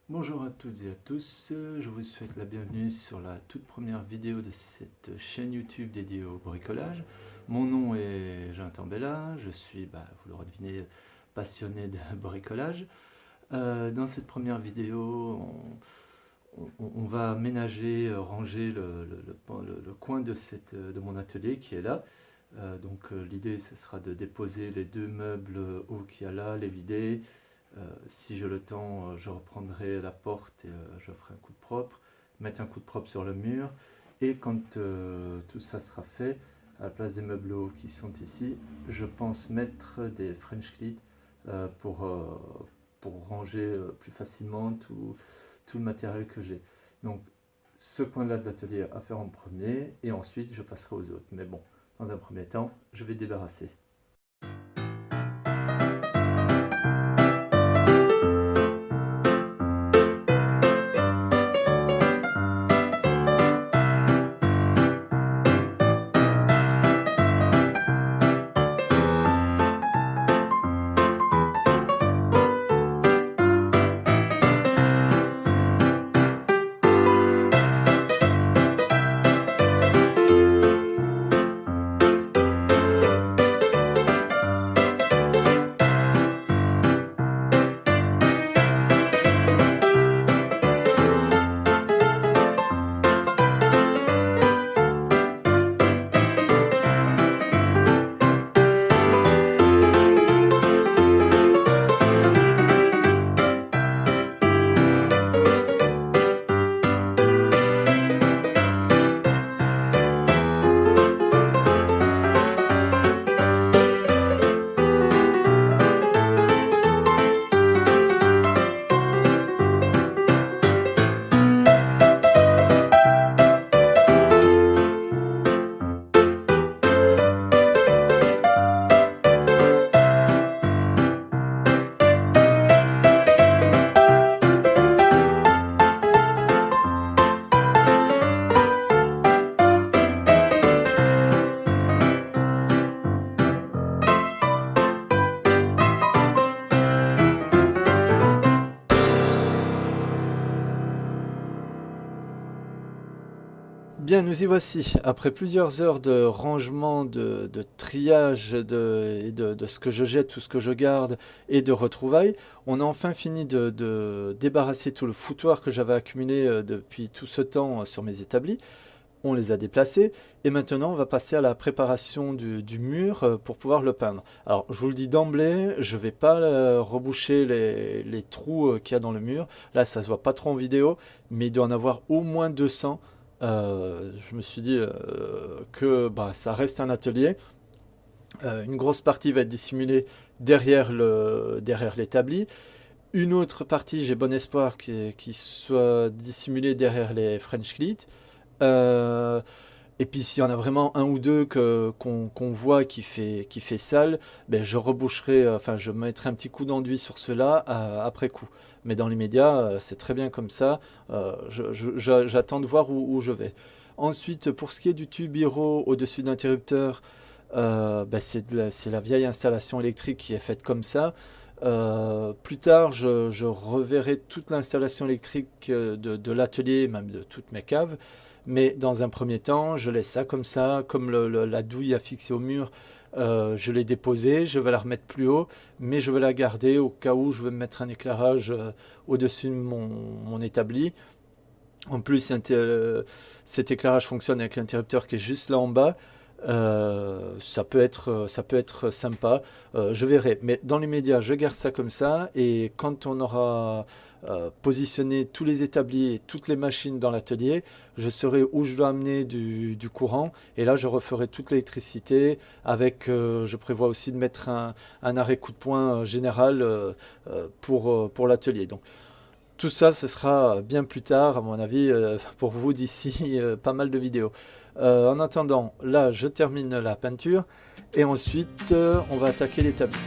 Bonjour à toutes et à tous, je vous souhaite la bienvenue sur la toute première vidéo de cette chaîne YouTube dédiée au bricolage. Mon nom est Jonathan Bella, je suis, vous l'aurez deviné, passionné de bricolage. Dans cette première vidéo, on va aménager, ranger le coin de mon atelier qui est là. L'idée ce sera de déposer les deux meubles hauts qu'il y a là, les vider. Si j'ai le temps, je reprendrai la porte et je ferai un coup de propre, mettre un coup de propre sur le mur. Et quand tout ça sera fait, à la place des meubles hauts qui sont ici, je pense mettre des French cleats pour ranger plus facilement tout le matériel que j'ai. Donc ce coin-là de l'atelier à faire en premier et ensuite je passerai aux autres. Mais bon, dans un premier temps, je vais débarrasser. Bien, nous y voici. Après plusieurs heures de rangement, de triage de ce que je jette, tout ce que je garde et de retrouvailles, on a enfin fini de débarrasser tout le foutoir que j'avais accumulé depuis tout ce temps sur mes établis. On les a déplacés et maintenant on va passer à la préparation du mur pour pouvoir le peindre. Alors je vous le dis d'emblée, je ne vais pas reboucher les trous qu'il y a dans le mur. Là ça se voit pas trop en vidéo, mais il doit en avoir au moins 200. Je me suis dit que ça reste un atelier. Une grosse partie va être dissimulée derrière l'établi. Une autre partie, j'ai bon espoir qui soit dissimulée derrière les French cleats. Et puis s'il y en a vraiment un ou deux qu'on voit qui fait sale, je reboucherai, je mettrai un petit coup d'enduit sur cela après coup. Mais dans l'immédiat, c'est très bien comme ça. J'attends de voir où je vais. Ensuite, pour ce qui est du tube Hiro au-dessus de l'interrupteur, c'est la vieille installation électrique qui est faite comme ça. Plus tard, je reverrai toute l'installation électrique de l'atelier, même de toutes mes caves. Mais dans un premier temps, je laisse ça, comme la douille à fixer au mur, je l'ai déposée, je vais la remettre plus haut, mais je vais la garder au cas où je veux mettre un éclairage au-dessus de mon établi. En plus, cet éclairage fonctionne avec l'interrupteur qui est juste là en bas. Ça peut être sympa, je verrai. Mais dans l'immédiat, je garde ça comme ça. Et quand on aura positionné tous les établis et toutes les machines dans l'atelier, je saurai où je dois amener du courant. Et là, je referai toute l'électricité avec, je prévois aussi de mettre un arrêt coup de poing général pour l'atelier. Donc, tout ça, ce sera bien plus tard, à mon avis, pour vous d'ici pas mal de vidéos. En attendant, là, je termine la peinture et ensuite, on va attaquer l'établi.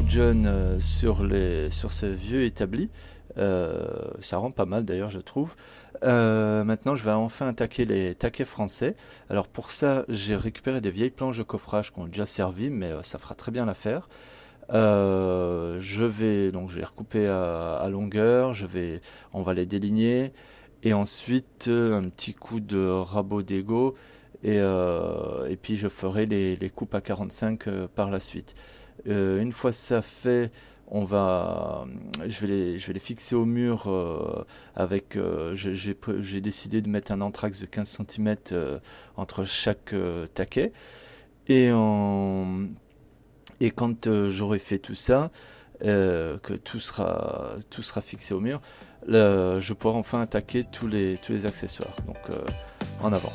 beaucoup de jeunes sur ces vieux établis. Ça rend pas mal d'ailleurs, je trouve. Maintenant, je vais enfin attaquer les taquets français. Alors pour ça, j'ai récupéré des vieilles planches de coffrage qui ont déjà servi, mais ça fera très bien l'affaire. Je vais les recouper à longueur, on va les déligner, et ensuite un petit coup de rabot d'égo, et puis je ferai les coupes à 45 par la suite. Une fois ça fait, je vais les fixer au mur j'ai décidé de mettre un anthrax de 15 cm entre chaque taquet. Et, en- et quand j'aurai fait tout ça, que tout sera fixé au mur, je pourrai enfin attaquer tous les accessoires. Donc en avant.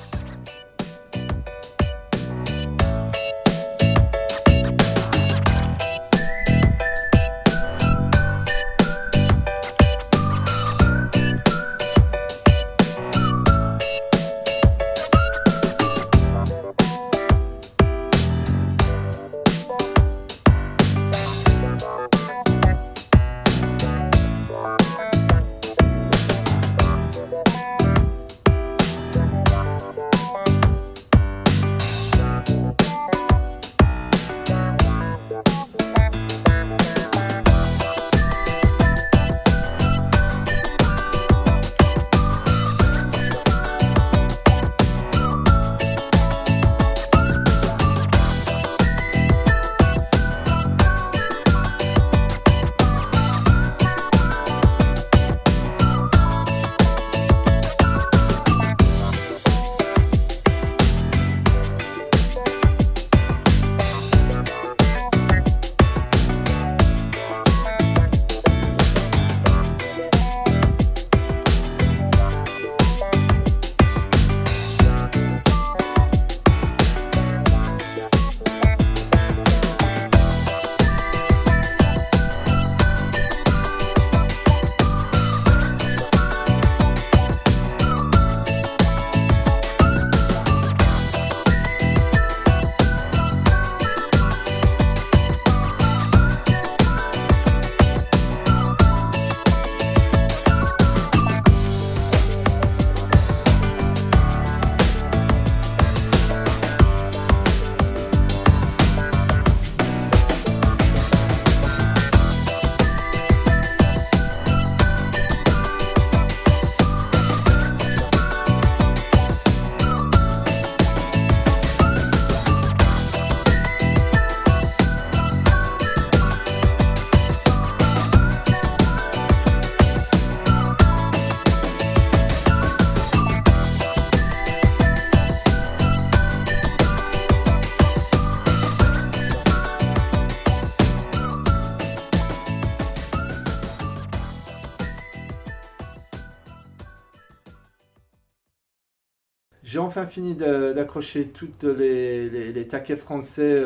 J'ai enfin fini d'accrocher toutes les taquets français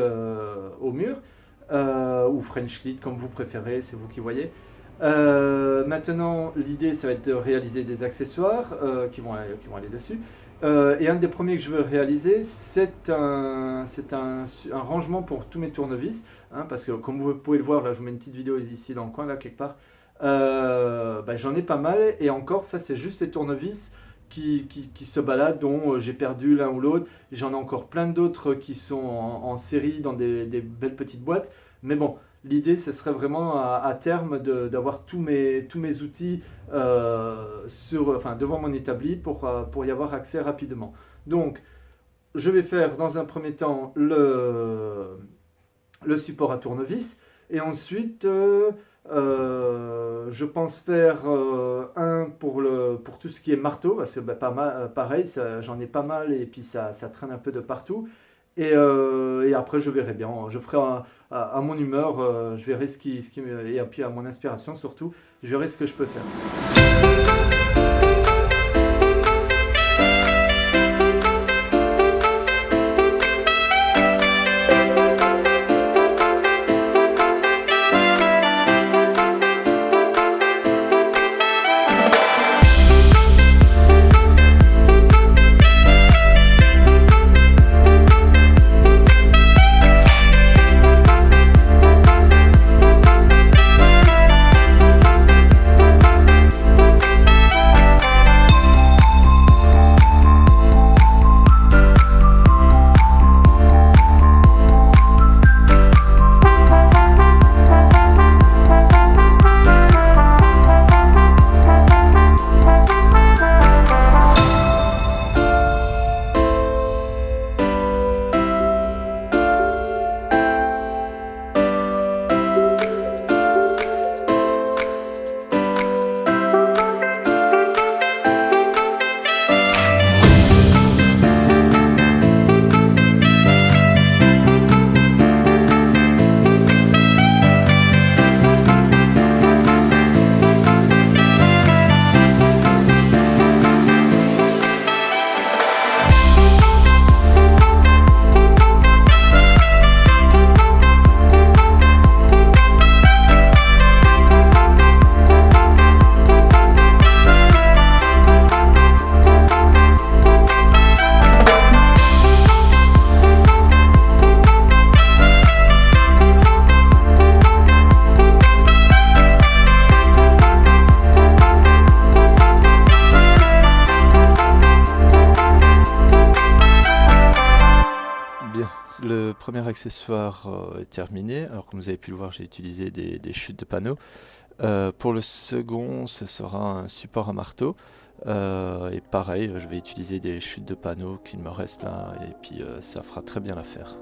au mur, ou French lead comme vous préférez, c'est vous qui voyez. Maintenant, l'idée, ça va être de réaliser des accessoires qui vont aller dessus. Et un des premiers que je veux réaliser, c'est un rangement pour tous mes tournevis, hein, parce que comme vous pouvez le voir, là je vous mets une petite vidéo ici dans le coin, là quelque part. J'en ai pas mal, et encore, ça c'est juste les tournevis qui se baladent, dont j'ai perdu l'un ou l'autre. J'en ai encore plein d'autres qui sont en série dans des belles petites boîtes. Mais bon, l'idée, ce serait vraiment à terme d'avoir tous mes outils devant mon établi pour y avoir accès rapidement. Donc, je vais faire dans un premier temps le support à tournevis, et ensuite je pense faire un pour tout ce qui est marteau, parce que pareil, j'en ai pas mal, et puis ça traîne un peu de partout. Et après, je verrai bien, je ferai à mon humeur, je verrai et puis à mon inspiration surtout, je verrai ce que je peux faire. premier accessoire est terminé. Alors comme vous avez pu le voir, j'ai utilisé des chutes de panneaux. Pour le second, ce sera un support à marteau. Et pareil, je vais utiliser des chutes de panneaux qu'il me reste là, et puis ça fera très bien l'affaire.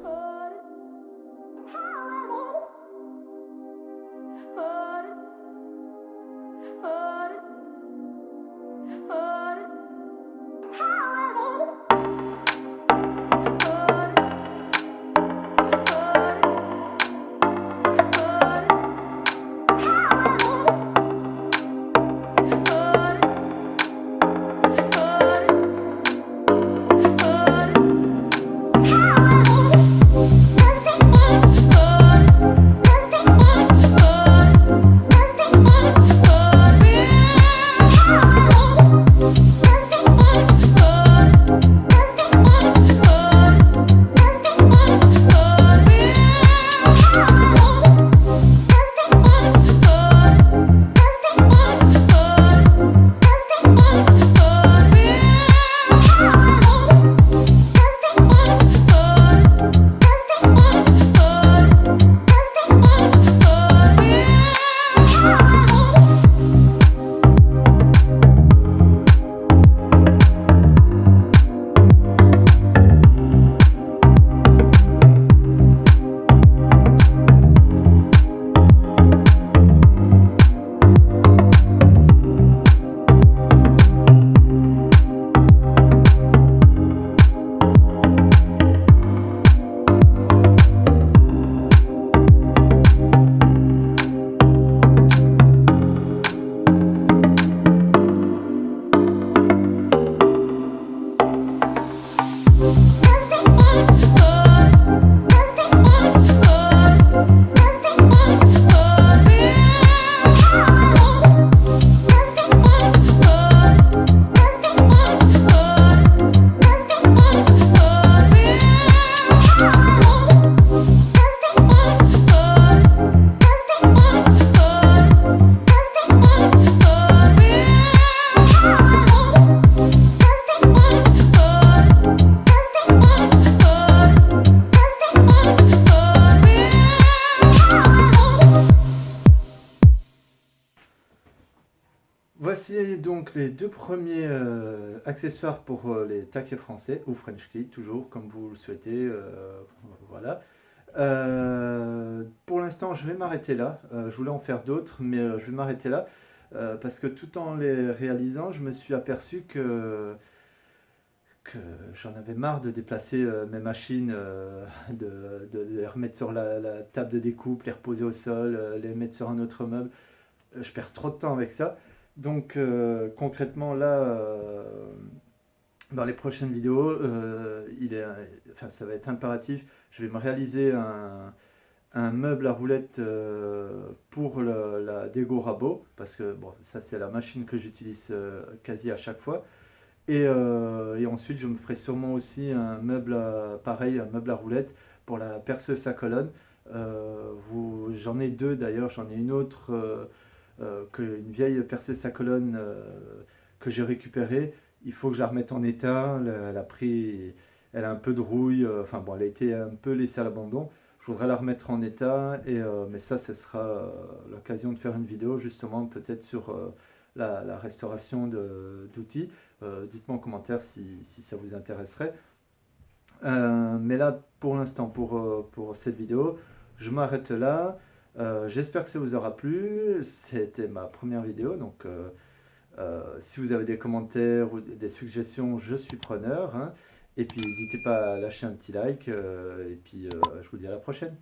Voici donc les deux premiers accessoires pour les taquets français, ou French key, toujours comme vous le souhaitez. Voilà. Pour l'instant, je vais m'arrêter là. Je voulais en faire d'autres, mais je vais m'arrêter là. Parce que tout en les réalisant, je me suis aperçu que j'en avais marre de déplacer mes machines, de les remettre sur la table de découpe, les reposer au sol, les mettre sur un autre meuble. Je perds trop de temps avec ça. Donc concrètement là, dans les prochaines vidéos, ça va être impératif. Je vais me réaliser un meuble à roulettes pour la Dego Rabot, parce que bon, ça c'est la machine que j'utilise quasi à chaque fois. Et ensuite je me ferai sûrement aussi un meuble pareil, un meuble à roulettes pour la perceuse à colonne. J'en ai deux d'ailleurs, j'en ai une autre une vieille perceuse à colonne que j'ai récupérée. Il faut que je la remette en état. Elle a un peu de rouille, enfin bon, elle a été un peu laissée à l'abandon. Je voudrais la remettre en état, mais ça, ce sera l'occasion de faire une vidéo justement peut-être sur la restauration d'outils. Dites-moi en commentaire si ça vous intéresserait. Mais là, pour l'instant, pour cette vidéo, je m'arrête là. J'espère que ça vous aura plu. C'était ma première vidéo, donc si vous avez des commentaires ou des suggestions, je suis preneur, hein. Et puis n'hésitez pas à lâcher un petit like, et puis je vous dis à la prochaine.